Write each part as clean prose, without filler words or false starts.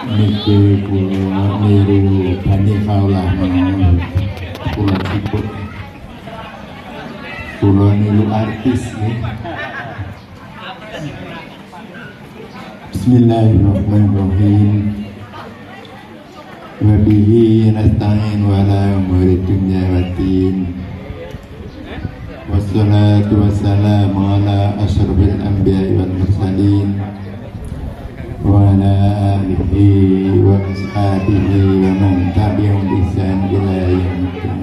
niki kula niru Bani Khawlah kula siput kula niru artis ya. Bismillahirrahmanirrahim. Wa bihi nasta'in wa ala umuri dunya waddin. Wassalatu wassalamu ala asyrafil anbiya'i wal mursalin wa ala alihi wa ashabihi wa man tabi'ahum bi ihsan ila yaumil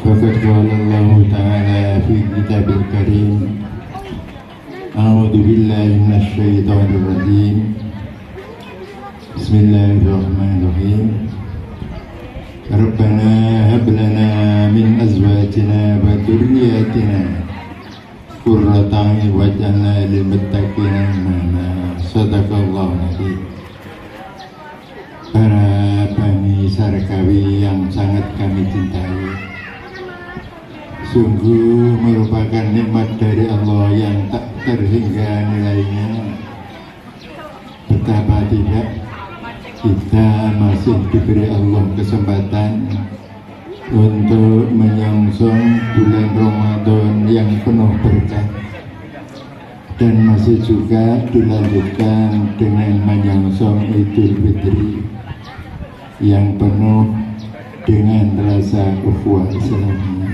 Faqad qala Allah ta'ala fi kitabil karim A'udzu billahi minasy syaithanir rajim Bismillahirrahmanirrahim Rabbana hab lana min azwajina wa dhurriyyatina qurrata a'yun waj'alna lil muttaqina imama. Shadaqallahu nabi. Para Bani Sarkawi yang sangat kami cintai, sungguh merupakan nikmat dari Allah yang tak terhingga nilainya. Betapa tidak kita masih diberi Allah kesempatan untuk menyongsong bulan Ramadan yang penuh berkah, dan masih juga dilanjutkan dengan menyongsong Idul Fitri yang penuh dengan rasa ukhuwah Islamiyah.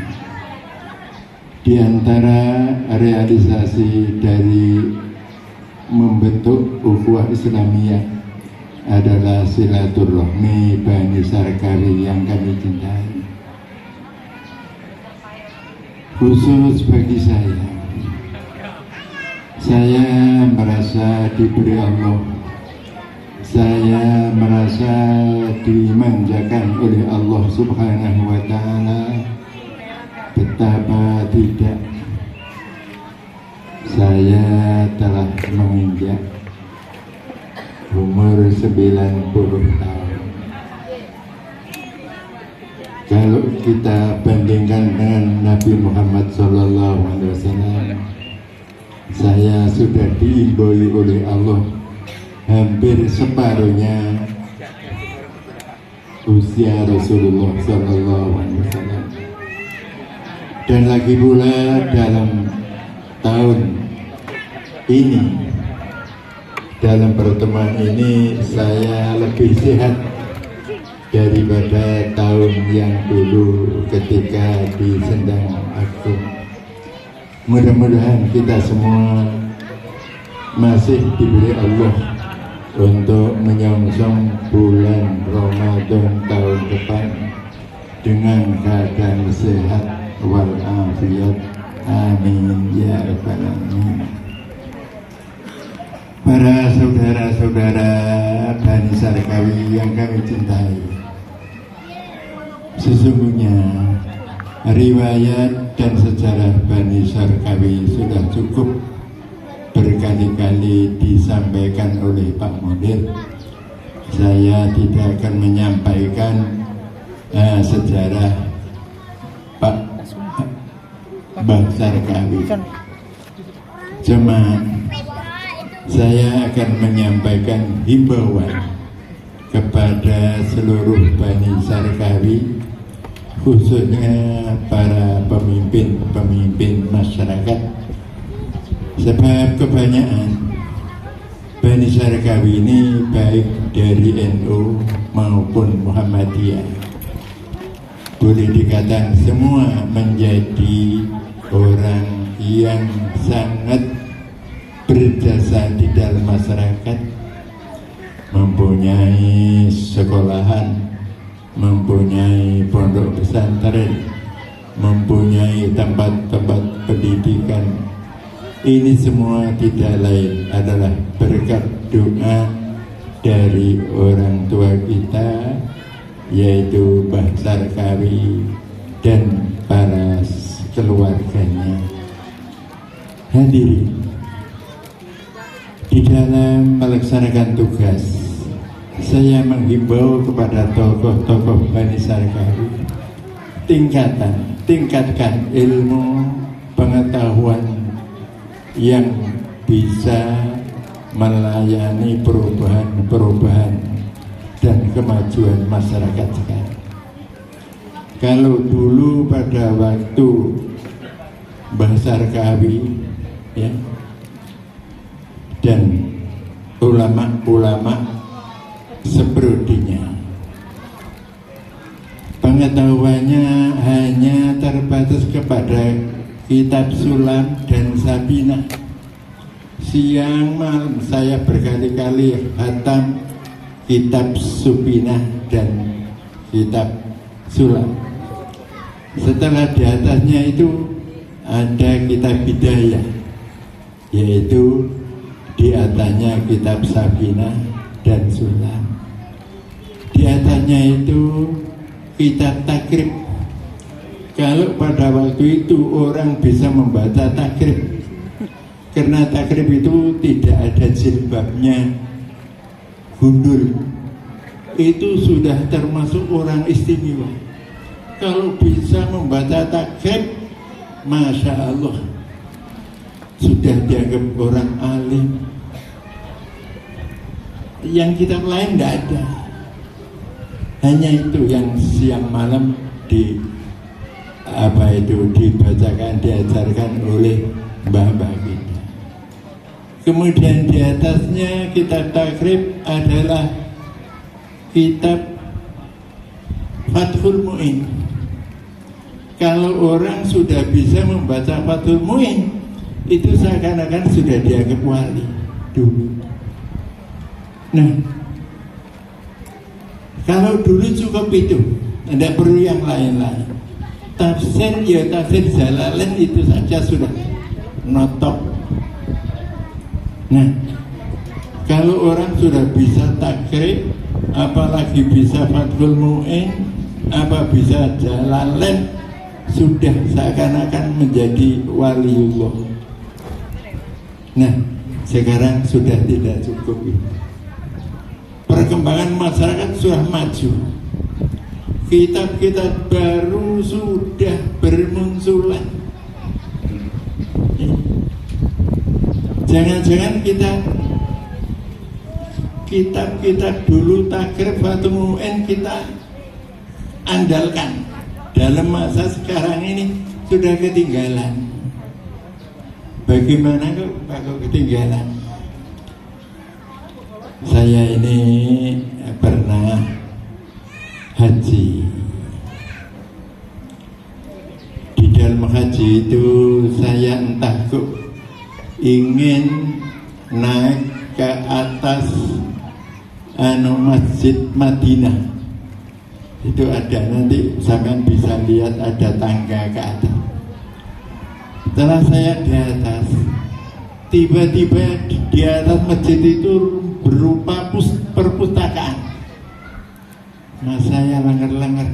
Di antara realisasi dari membentuk ukhuwah Islamiyah adalah silaturahmi Bani Sarkawi yang kami cintai. Khusus bagi saya merasa diberi Allah, saya merasa dimanjakan oleh Allah Subhanahu wa Ta'ala. Betapa tidak, saya telah menginjak umur 90 tahun. Kalau kita bandingkan dengan Nabi Muhammad SAW, saya sudah diimbui oleh Allah hampir separuhnya usia Rasulullah SAW. Dan lagi pula dalam tahun ini, dalam pertemuan ini saya lebih sehat daripada tahun yang dulu ketika di Sendang Agung. Mudah-mudahan kita semua masih diberi Allah untuk menyongsong bulan Ramadan tahun depan dengan keadaan sehat walafiat. Amin ya rabbal alamin. Para saudara-saudara Bani Sarkawi yang kami cintai, sesungguhnya riwayat dan sejarah Bani Sarkawi sudah cukup berkali-kali disampaikan oleh Pak Munir. Saya tidak akan menyampaikan sejarah Pak Mbah Sarkawi. Cuma saya akan menyampaikan himbauan kepada seluruh Bani Sarkawi, khususnya para pemimpin masyarakat. Sebab kebanyakan Bani Sarkawi ini baik dari NU maupun Muhammadiyah, boleh dikatakan semua menjadi orang yang sangat berjasa di dalam masyarakat, mempunyai sekolahan, mempunyai pondok pesantren, mempunyai tempat-tempat pendidikan. Ini semua tidak lain adalah berkat doa dari orang tua kita, yaitu Mbah Sarkawi dan para keluarganya. Hadirin, di dalam melaksanakan tugas, saya menghimbau kepada tokoh-tokoh Bani Sarkawi, tingkatkan ilmu pengetahuan yang bisa melayani perubahan dan kemajuan masyarakat sekarang. Kalau dulu pada waktu Mbah Sarkawi ya, dan ulama-ulama sepertinya, pengetahuannya hanya terbatas kepada kitab Sulam dan Sabinah. Siang malam saya berkali-kali khatam kitab Supinah dan kitab Sulam. Setelah di atasnya itu ada kitab Hidayah, yaitu di atasnya kitab Sabinah dan Sulam. Di atasnya itu kitab Takrib. Kalau pada waktu itu orang bisa membaca Takrib, karena Takrib itu tidak ada jilbabnya, gundul, itu sudah termasuk orang istimewa. Kalau bisa membaca Takrib, Masya Allah, sudah dianggap orang alim. Yang kitab lain tidak ada, hanya itu yang siang malam dibacakan, diajarkan oleh mbah-mbah kita. Kemudian di atasnya kitab Takrib adalah kitab Fathul Mu'in. Kalau orang sudah bisa membaca Fathul Mu'in, itu seakan-akan sudah dianggap wali dulu. Nah, kalau dulu cukup itu, tidak perlu yang lain-lain. Tafsir, ya tafsir Jalalain itu saja sudah notok. Nah, kalau orang sudah bisa Takrib, apalagi bisa Fathul Mu'in, apa bisa Jalalain, sudah seakan-akan menjadi waliullah. Nah, sekarang sudah tidak cukup itu. Perkembangan masyarakat sudah maju. Kitab-kitab baru sudah bermunculan. Jangan-jangan kitab-kitab dulu Takrib Fathul Mu'in kita andalkan, dalam masa sekarang ini sudah ketinggalan. Bagaimana kok ketinggalan? Saya ini pernah haji. Di dalam haji itu saya entah kok ingin naik ke atas Masjid Madinah. Itu ada, nanti sampean bisa lihat ada tangga ke atas. Setelah saya di atas, tiba-tiba di atas masjid itu berupa perpustakaan. Nah, saya lenger-lenger.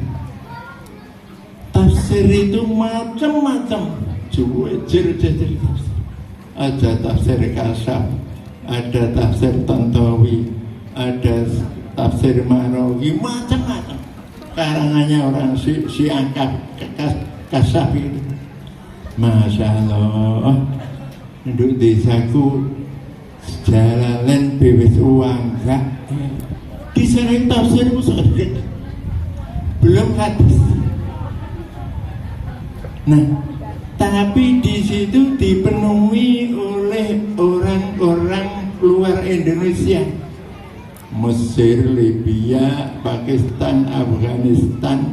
Tafsir itu macam-macam. Juwejir tafsir. Ada tafsir Kasyaf, ada tafsir Tantawi, ada tafsir Marawi, macam-macam. Karangannya orang si angkat Kasyaf itu. Masya Allah, untuk desaku Jalalain bebas uang enggak. Di sana tafsir musyarik, belum hadis. Nah, tapi di situ dipenuhi oleh orang-orang luar Indonesia, Mesir, Libya, Pakistan, Afghanistan,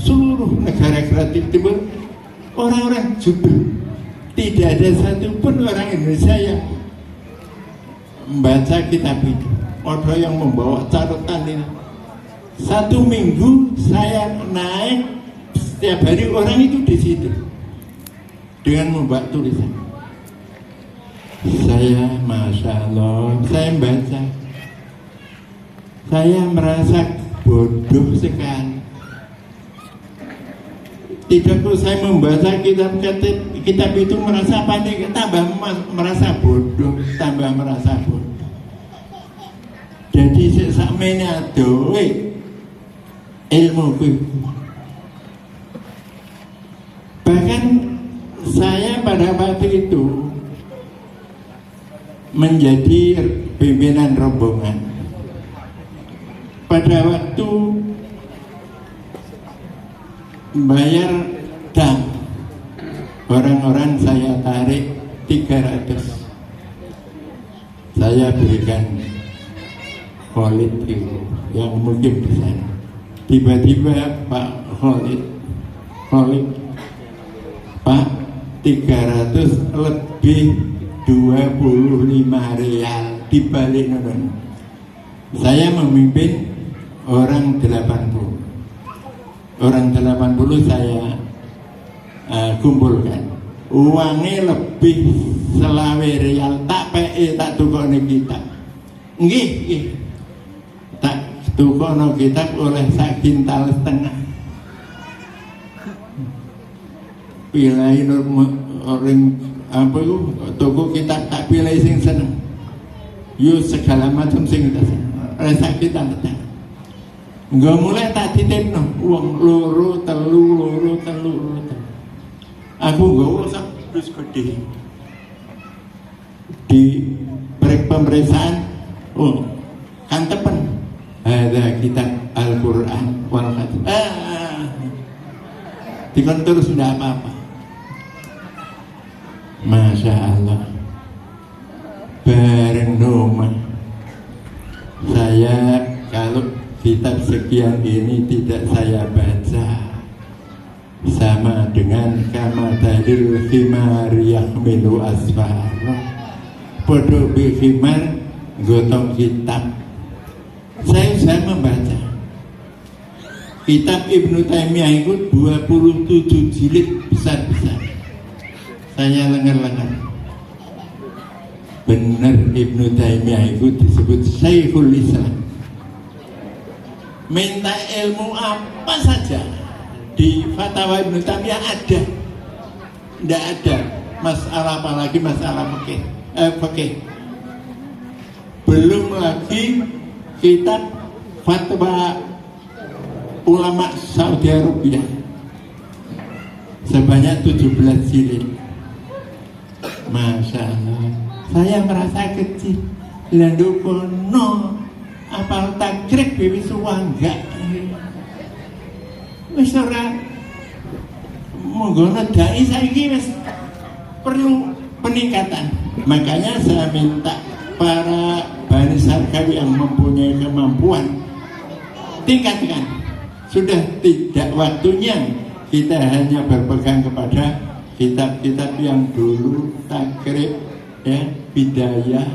seluruh negara kreatif timur, orang-orang judul. Tidak ada satupun orang Indonesia yang membaca kitab itu. Ada yang membawa catatan ini. 1 minggu saya naik, setiap hari orang itu di situ dengan membawa tulisan. Saya, Masya Allah, saya membaca. Saya merasa bodoh sekali. Tidak perlu saya membaca kitab itu merasa panik, tambah merasa bodoh, tambah merasa bodoh. Jadi sakmene adoh ilmu itu. Bahkan saya pada waktu itu menjadi pimpinan rombongan. Pada waktu bayar dam, orang-orang saya tarik 300, saya berikan Khalid itu yang mungkin di sana. Tiba-tiba Pak Khalid, Pak, 300 lebih 25 real dibalik non. Saya memimpin orang 80. Orang 80 saya kumpulkan. Uangnya lebih 20 real, tak PE tak tukone kitab. Nggih. Tak tukono kitab oleh sak kintal setengah. Pilih orang apa itu toko kitab tak pilih sing seneng. Yo segala macam sing oleh sak kintal setengah. Enggak mulai tak titipno uang loro telu. Aku enggak usah terus gede. Di pemeriksaan, kan tepen. Ada kitab Al-Quran wal Hadis. Dikontrol sudah apa-apa. Masya Allah. Bareng rumah. Saya kalau kitab sekian ini tidak saya baca, sama dengan kama dalil khimar yahmilu asfar. Podo bi khimar gotong kitab. Saya membaca kitab Ibnu Taimiyah itu 27 jilid besar-besar. Saya lengar-lengar. Benar Ibnu Taimiyah itu disebut Syekhul Islam. Minta ilmu apa saja di fatwa Ibnu Taimiyah ada. Tidak ada masalah apalagi masalah fikih. Belum lagi kitab fatwa ulama Saudi Arabia sebanyak 17 jilid. Masya Allah, saya merasa kecil. Lalu kono apal takrib dewi suwangga. Wis ora monggo dai saiki wis perlu peningkatan. Makanya saya minta para Bani Sarkawi yang mempunyai kemampuan tingkatkan. Sudah tidak waktunya kita hanya berpegang kepada kitab-kitab yang dulu takrib, ya, bidayah,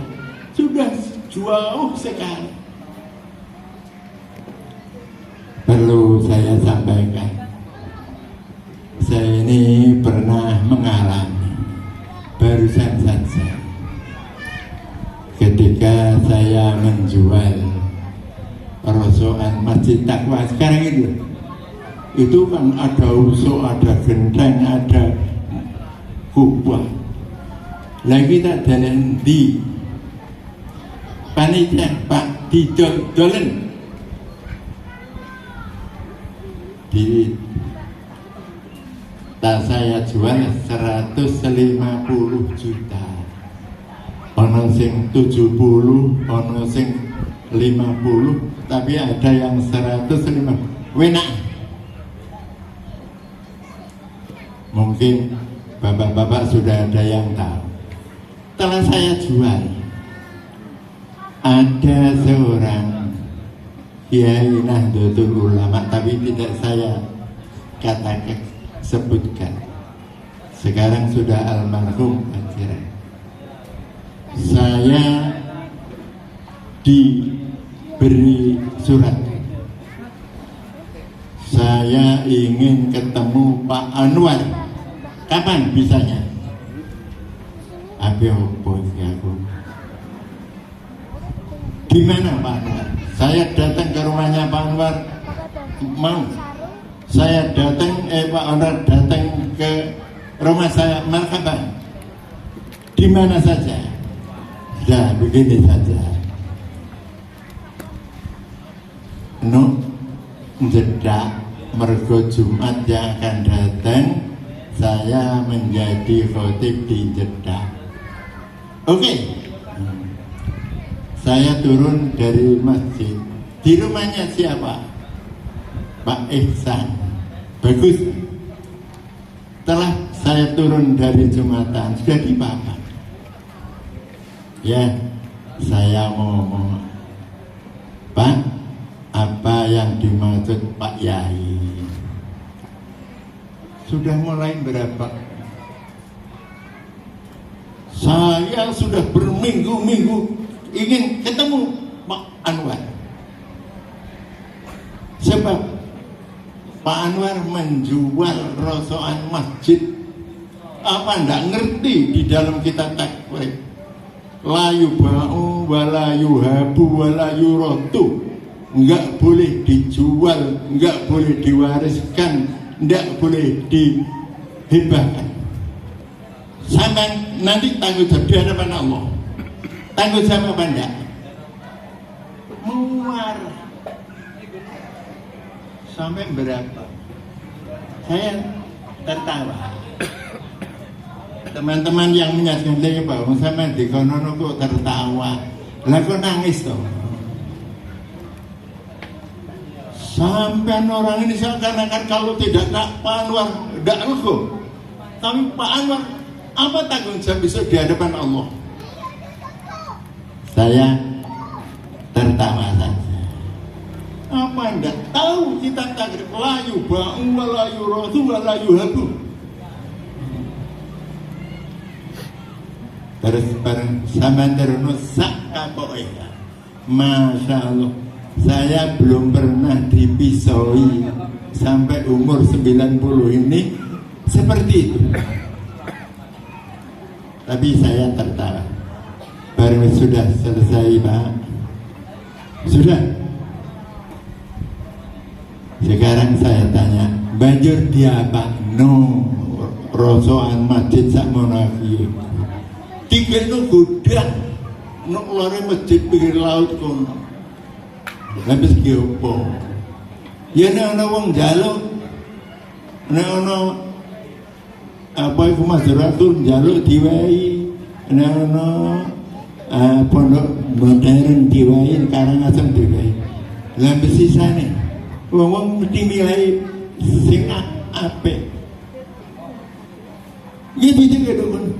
sudah jauh sekali. Perlu saya sampaikan, saya ini pernah mengalami barusan saja ketika saya menjual rosokan Masjid Taqwa sekarang itu kan ada usuk, ada genteng, ada kubah. Lagi tak jalan di panitia Pak didolen di tak saya jual 150 juta. Ono sing 70, ono sing 50, tapi ada yang 150. Wenak. Mungkin bapak-bapak sudah ada yang tahu. Setelah saya jual, ada seorang kiai Nahdlatul Ulama, tapi tidak saya katakan sebutkan. Sekarang sudah almarhum akhirnya. Saya diberi surat. Saya ingin ketemu Pak Anwar. Kapan bisanya? Abi opo aku. Di mana Pak Anwar? Saya datang ke rumahnya Pak Anwar. Mau. Saya datang, Pak Anwar datang ke rumah saya. Marhaban. Di mana saja? Ya begini saja. Jedak mergo Jumat yang akan datang, saya menjadi khotib di Jeddah. Oke. saya turun dari masjid. Di rumahnya siapa? Pak Ihsan. Bagus. Setelah saya turun dari Jumatan, sudah di Bapak. Ya, saya ngomong, Pak, apa yang dimaksud Pak Yai? Sudah mulai berapa? Saya sudah berminggu-minggu ingin ketemu Pak Anwar. Sebab Pak Anwar menjual rosokan masjid. Apa ndak ngerti di dalam kita takwid? La yuba'u wa la yuhabu wa la yuratu. Enggak boleh dijual, enggak boleh diwariskan, enggak boleh dihibahkan. Sampai nanti tanggung jawab di hadapan Allah. Tanggung jawab apa enggak? Muar. Sampai berapa? Saya tertawa. Teman-teman yang menyaksikan saya bahwa sama di kono kok tertawa, lah kok nangis toh. Sampai orang ini seakan-akan kalau tidak Pak Anwar tidak lego. Tapi Pak Anwar apa tanggung jawab besok di hadapan Allah? Saya tertawa saja. Apa enggak tahu kita takdir layu ba'u wa layu rosu wa layu habu. Terus bareng sama teruno sak kapoke. Masya Allah, saya belum pernah dipisoi sampai umur 90 ini seperti itu. Tapi saya tertawa. Baru sudah selesai Pak. Sudah. Sekarang saya tanya, banjur dia apa? No, rosokan masjid sakmono iki. Tinggal gudang, nuk lore masjid pinggir laut kono. Habis kiopo. Ya nek ana wong njaluk, nek ana apa iku masyarakat njaluk diwehi, nek ana pondok modern diwehi, Karangasem diwehi. Lah sisane wong mesti milih sing apik. Gitu juga dong.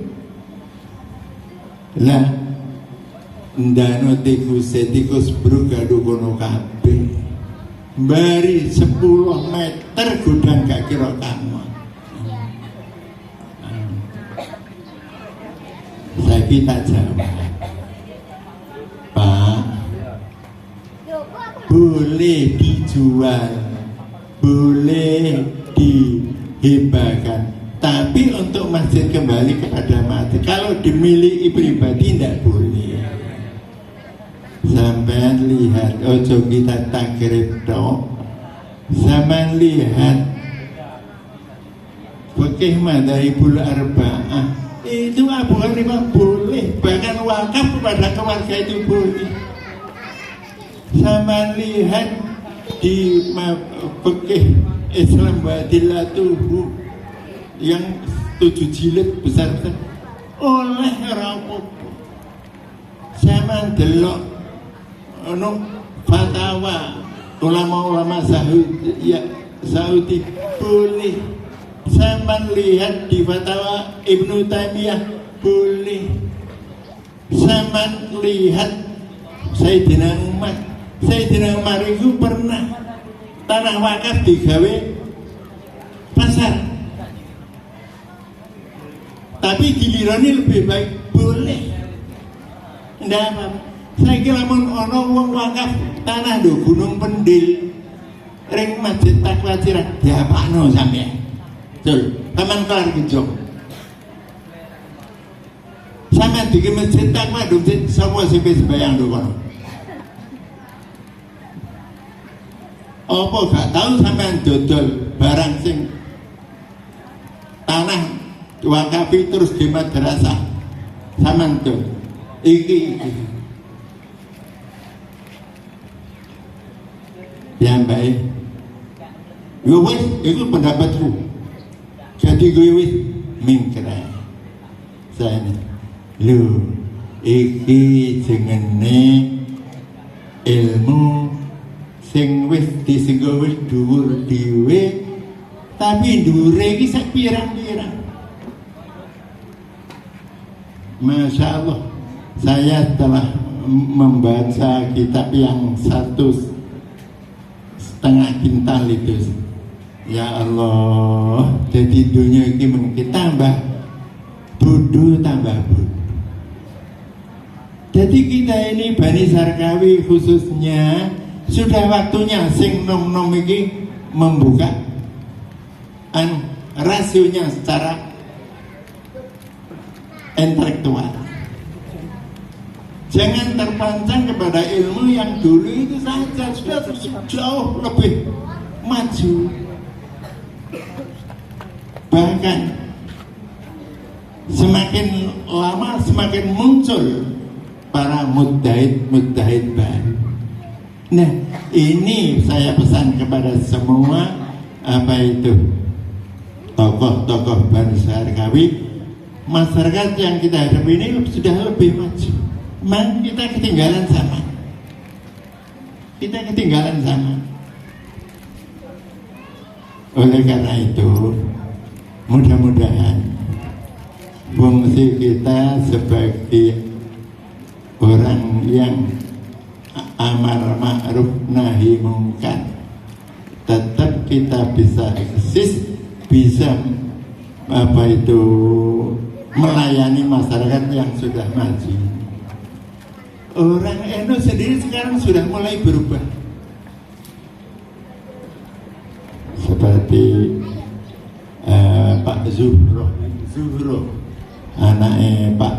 Lah ndano tikus brugado kono kabeh. Mbari 10 meter gudang gak kira kamar. Saya kita jawab, Pak, boleh dijual, boleh dihibahkan, tapi untuk masjid kembali kepada mati. Kalau dimiliki pribadi tidak boleh. Sampai lihat, ojo kita takrib dong. Sampai lihat fikih madzhabul arba'ah itu Abu Hanifah boleh, bahkan wakaf kepada keluarga itu boleh. Sama lihat di fikih Islam Badilatuhu yang 7 jilid besar-besar oleh rapopo. Sama delok fatwa ulama-ulama Saudi boleh. Sama lihat di fatwa Ibnu Taimiyah boleh. Sama lihat Sayyidina Umar itu pernah tanah wakaf digawe pasar, tapi gilirannya lebih baik boleh. Nggak apa-apa. Saya kira ono wong wakaf tanah do Gunung Pendil ring Masjid Taqwa Cirah diapakno sampeyan. Betul, taman kelar gejok. Sama di Masjid Taqwa do sapa sing wis bayang do kono. Apa gak tahu sampean dodol barang sing tanah wakafi terus di madrasah sampean tuh iki yang baik. Yo wis itu pendapatku. Jadi gue wis mingkra. Saya lho iki jenenge ilmu sing wis disenggo wis dhuwur dhewe, tapi dhuwure iki sak pirang-pirang. Masya Allah, saya telah membaca kitab yang 1,5 kintal itu. Ya Allah, jadi dunia ini mungkin tambah bodoh tambah bodoh. Jadi kita ini Bani Sarkawi khususnya sudah waktunya sing nom-nom ini membuka rasionya secara intelektual. Jangan terpancang kepada ilmu yang dulu itu saja, sudah jauh lebih maju. Bahkan semakin lama semakin muncul para mujtahid baru. Nah, ini saya pesan kepada semua tokoh-tokoh Bani Sarkawi, masyarakat yang kita hadapi ini sudah lebih maju. Memang kita ketinggalan zaman. Oleh karena itu, mudah-mudahan fungsi kita sebagai orang yang amar ma'ruf nahi mungkar tetap kita bisa eksis, bisa melayani masyarakat yang sudah maju. Orang NU sendiri sekarang sudah mulai berubah. Seperti Pak Zuhro, anaknya Pak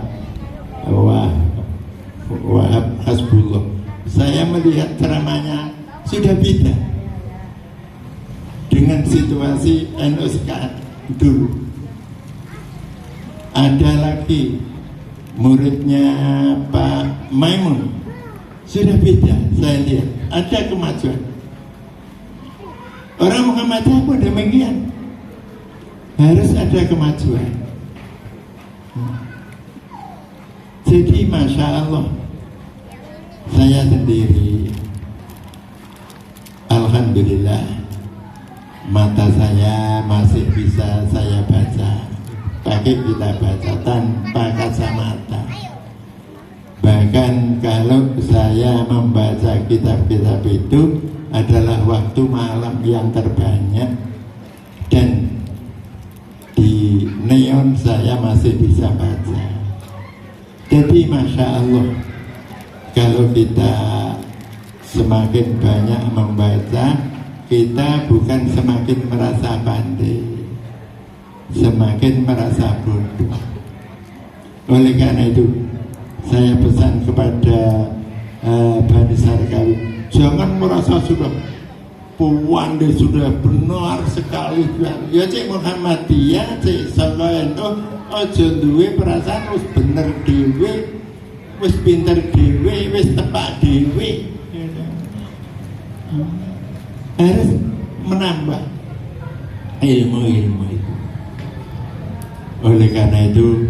Wahab Hasbullah. Saya melihat ceramahnya sudah beda dengan situasi NU sekarang dulu. Ada lagi muridnya Pak Maimun, sudah beda. Saya lihat ada kemajuan. Orang Muhammadiyah pun demikian, harus ada kemajuan. Jadi Masya Allah, saya sendiri alhamdulillah mata saya masih bisa saya baca pakai kita baca tanpa kacamata. Bahkan kalau saya membaca kitab-kitab itu adalah waktu malam yang terbanyak, dan di neon saya masih bisa baca. Jadi Masya Allah, kalau kita semakin banyak membaca, kita bukan semakin merasa pandai, semakin merasa bodoh. Oleh karena itu, saya pesan kepada Bani Sarkawi, jangan merasa sudah pandai, sudah benar sekali. Ya cek Muhammadiyah, cek Solo aja duwe perasaan wis bener dhewe, wis pinter dhewe, wis tepak dhewe. Harus menambah ilmu-ilmu itu. Oleh karena itu,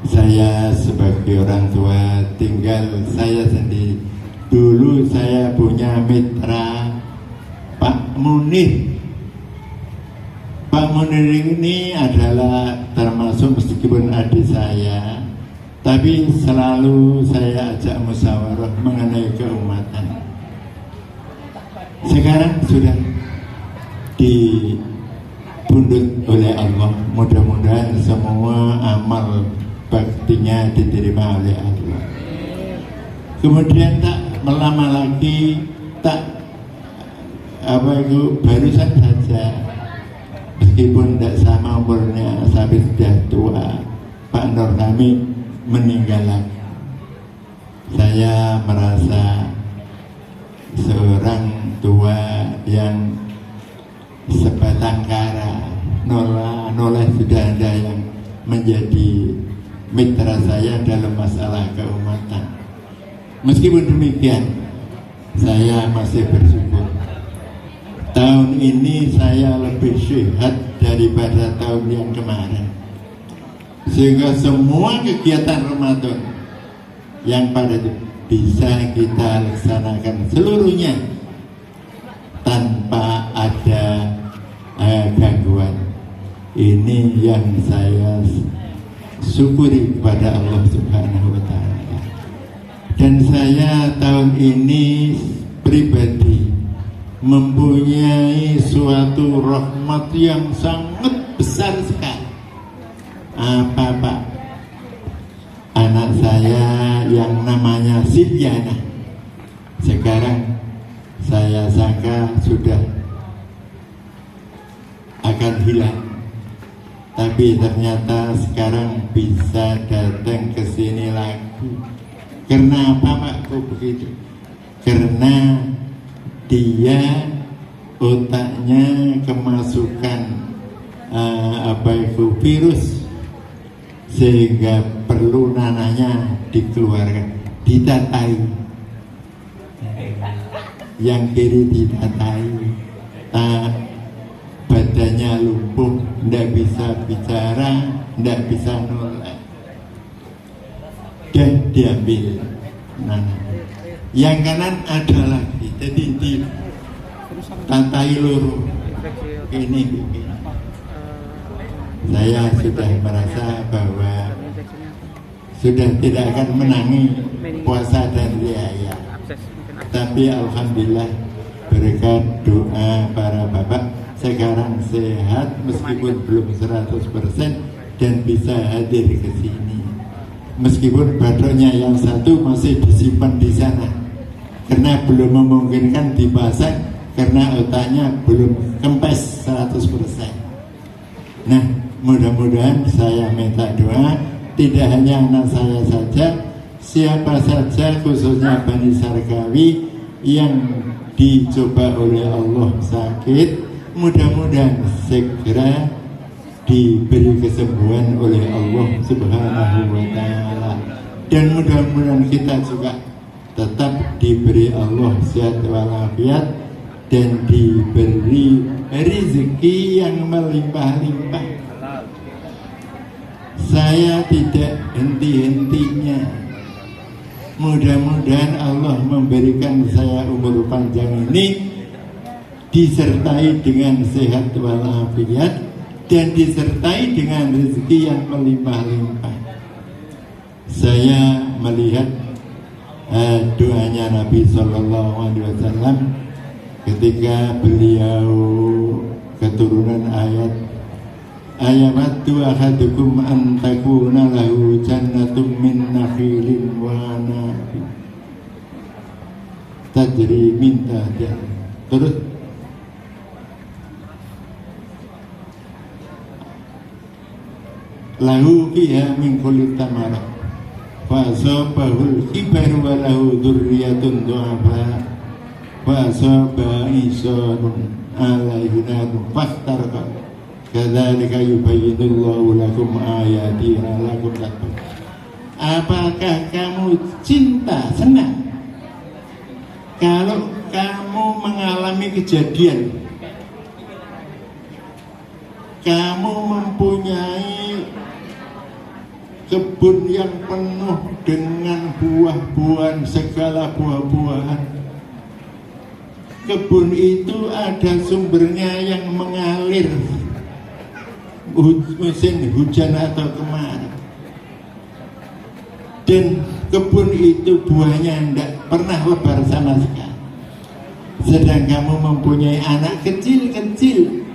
saya sebagai orang tua tinggal saya sendiri. Dulu saya punya mitra Pak Munir. Pak Munir ini adalah termasuk, meskipun adik saya, tapi selalu saya ajak musyawarah mengenai keumatan. Sekarang sudah dibundut oleh Allah. Mudah-mudahan semua amal baktinya diterima oleh Allah. Kemudian tak lama lagi, barusan saja, meskipun tidak sama umurnya, tapi sudah tua, Pak Nur Hamid meninggal lagi. Saya merasa seorang tua yang sebatang kara, noleh sudah ada yang menjadi mitra saya dalam masalah keumatan. Meskipun demikian, saya masih bersyukur. Tahun ini saya lebih sehat daripada tahun yang kemarin, sehingga semua kegiatan Ramadan yang pada itu bisa kita laksanakan seluruhnya tanpa ada gangguan. Ini yang saya syukuri kepada Allah Subhanahu wa Ta'ala. Dan saya tahun ini pribadi mempunyai suatu rahmat yang sangat besar sekali. Apa Pak? Anak saya yang namanya Sibyana sekarang saya sangka sudah akan hilang, tapi ternyata sekarang bisa datang ke sini lagi. Karena apa Pak kok begitu? Karena dia otaknya kemasukan virus, sehingga perlu nanahnya dikeluarkan, ditatai. Yang kiri ditatai, badannya lumpuh, tidak bisa bicara, tidak bisa nolak, dan diambil nanah. Yang kanan ada lagi, jadi ditatai luru. Ini saya sudah merasa bahwa sudah tidak akan menangi puasa dan riaya. Tapi alhamdulillah berkat doa para bapak sekarang sehat meskipun belum 100% dan bisa hadir ke sini. Meskipun badannya yang satu masih disimpan di sana karena belum memungkinkan dipasang karena otaknya belum kempes 100%. Nah, mudah-mudahan saya minta doa tidak hanya anak saya saja, siapa saja khususnya Bani Sarkawi yang dicoba oleh Allah sakit, mudah-mudahan segera diberi kesembuhan oleh Allah Subhanahu wa Ta'ala, dan mudah-mudahan kita juga tetap diberi Allah sehat walafiat dan diberi rezeki yang melimpah-limpah. Saya tidak henti-hentinya. Mudah-mudahan Allah memberikan saya umur panjang ini disertai dengan sehat walafiat dan disertai dengan rezeki yang melimpah-limpah. Saya melihat doanya Nabi SAW ketika beliau keturunan ayamatu ahadukum an takuna lahu jannatum min nakhilin wa anabin tajri min tahtiha. Terus lahu fiha min kulli thamarat fa asabahul kibar wa lahu dzurriyyatun du'afa fa asaba isanun alaihi nadun fastarqa kadzalika yubayyinullahu lakum ayatihi la'allakum tattaqun. Apakah kamu senang kalau kamu mengalami kejadian kamu mempunyai kebun yang penuh dengan buah-buahan, segala buah-buahan. Kebun itu ada sumbernya yang mengalir musim hujan atau kemarau, dan kebun itu buahnya tidak pernah lebar sama sekali. Sedang kamu mempunyai anak kecil-kecil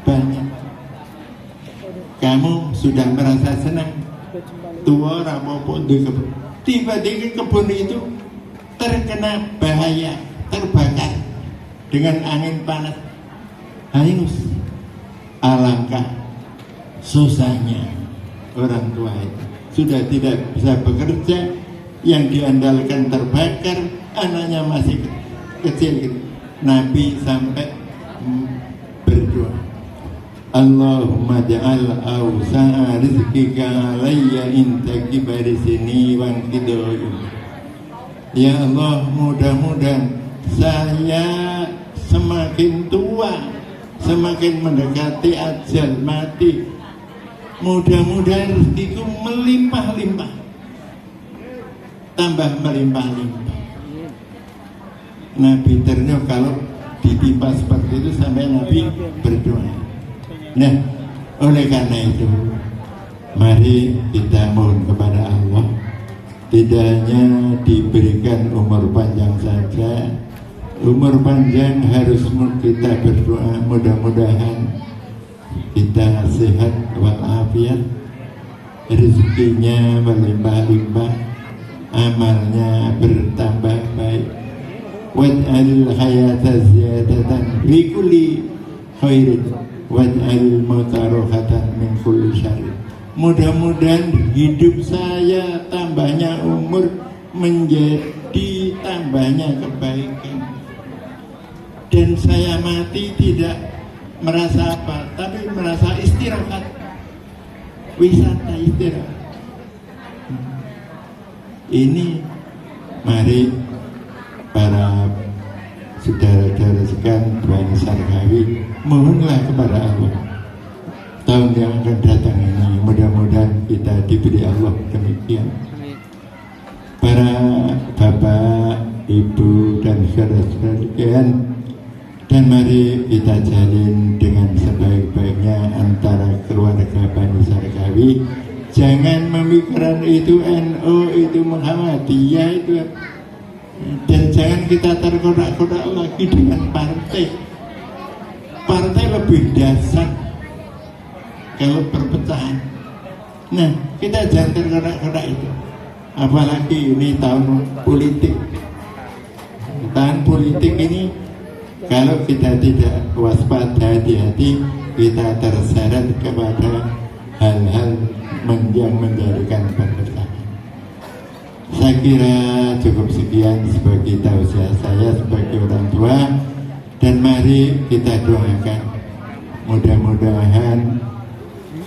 banyak, kamu sudah merasa senang. Tua maupun di kebun, tiba-tiba kebun itu terkena bahaya, terbakar dengan angin panas, hangus. Alangkah susahnya orang tua itu, sudah tidak bisa bekerja, yang diandalkan terbakar, anaknya masih kecil. Nabi sampai berdoa, Allahumma ja'al awsa'a rizqika alayya inta kibari sini wan kidoyu. Ya Allah, mudah-mudahan saya semakin tua, semakin mendekati ajal mati, mudah-mudahan rezekiku melimpah-limpah. tambah melimpah-limpah. Nabi ternyata kalau ditimpa seperti itu sampai Nabi berdoa. Nah, oleh karena itu mari kita mohon kepada Allah tidak hanya diberikan umur panjang saja. Umur panjang harus kita berdoa mudah-mudahan kita sehat walafiat, rezekinya melimpah-limpah, amalnya bertambah baik. Waj'alil hayata ziyadatan fi kulli khairin waj'alil mauta rohatan min kulli syarrin. Mudah-mudahan hidup saya tambahnya umur menjadi tambahnya kebaikan, dan saya mati tidak merasa apa, tapi merasa istirahat, wisata istirahat. Ini mari para saudara-saudara sekalian Bani Sarkawi, mohonlah kepada Allah tahun yang akan datang ini, mudah-mudahan kita diberi Allah demikian. Para bapak, ibu dan saudara-saudara sekalian, dan mari kita jalin dengan sebaik-baiknya antara keluarga Bani Sarkawi. Jangan memikirkan itu NU, itu Muhammadiyah itu, dan jangan kita terkodak-kodak lagi dengan partai. Partai lebih dasar kalau perpecahan. Nah, kita jangan terkodak-kodak itu. Apalagi ini tahun politik. Tahun politik ini kalau kita tidak waspada, hati-hati, kita terseret kepada hal-hal yang menjadikan perpecahan. Saya kira cukup sekian sebagai tausiah saya sebagai orang tua, dan mari kita doakan mudah-mudahan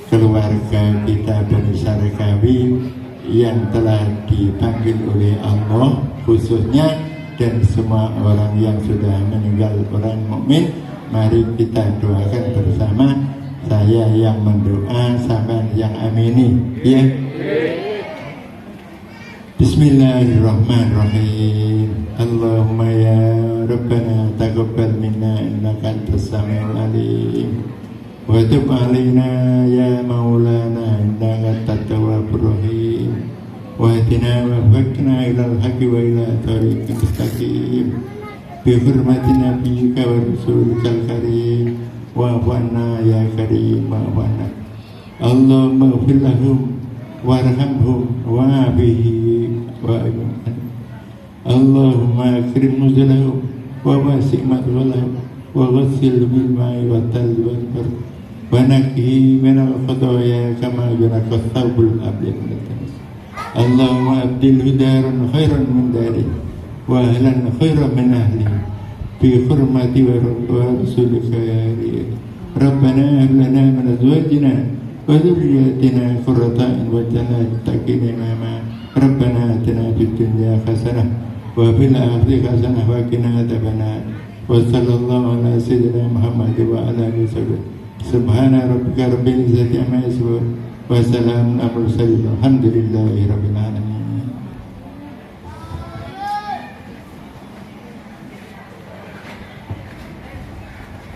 keluarga kita Bani Sarkawi yang telah dipanggil oleh Allah khususnya, dan semua orang yang sudah meninggal orang mukmin, mari kita doakan bersama. Saya yang mendoa, sama yang amini, ya. Bismillahirrahmanirrahim. Allahumma ya Rabbana taqabbal minna innaka antas samiul alim. Wa tub alaina ya maulana innaka at-tawwabur rahim. Wa hadina wa fakna ilal haqqi wa ila tariqil mustaqim. Bi hurmati nabiyyika wa rasulikal karim. Wa wanna ya karim wa wanna. Allahumma ighfir lahum warhamhum wa bihi wa ayman. Allahumma akrim nuzulahum wa wasi' madkhalahum wa ghassil bil ma'i wa talli wal bar wa naqi min al khataaya kama yunqqa thawbul abyad min al-danas. Allahumma abdilhu daran khairan min dari wa ahlan khairan min ahli bi hurmati wa rasulika ya Rabbana hab lana min azwajina wa dhurriyyatina qurrata a'yun waj'alna lil-muttaqina imama. Rabbana atina fid dunya hasanah wa fil akhirati hasanah wa qina adzabannar. Wa sallallahu ala sayyidina Muhammad wa ala alihi wasallam. Subhana rabbika rabbil izzati amma yasifun wa salamun alal mursalin. Alhamdulillahi rabbil alamin.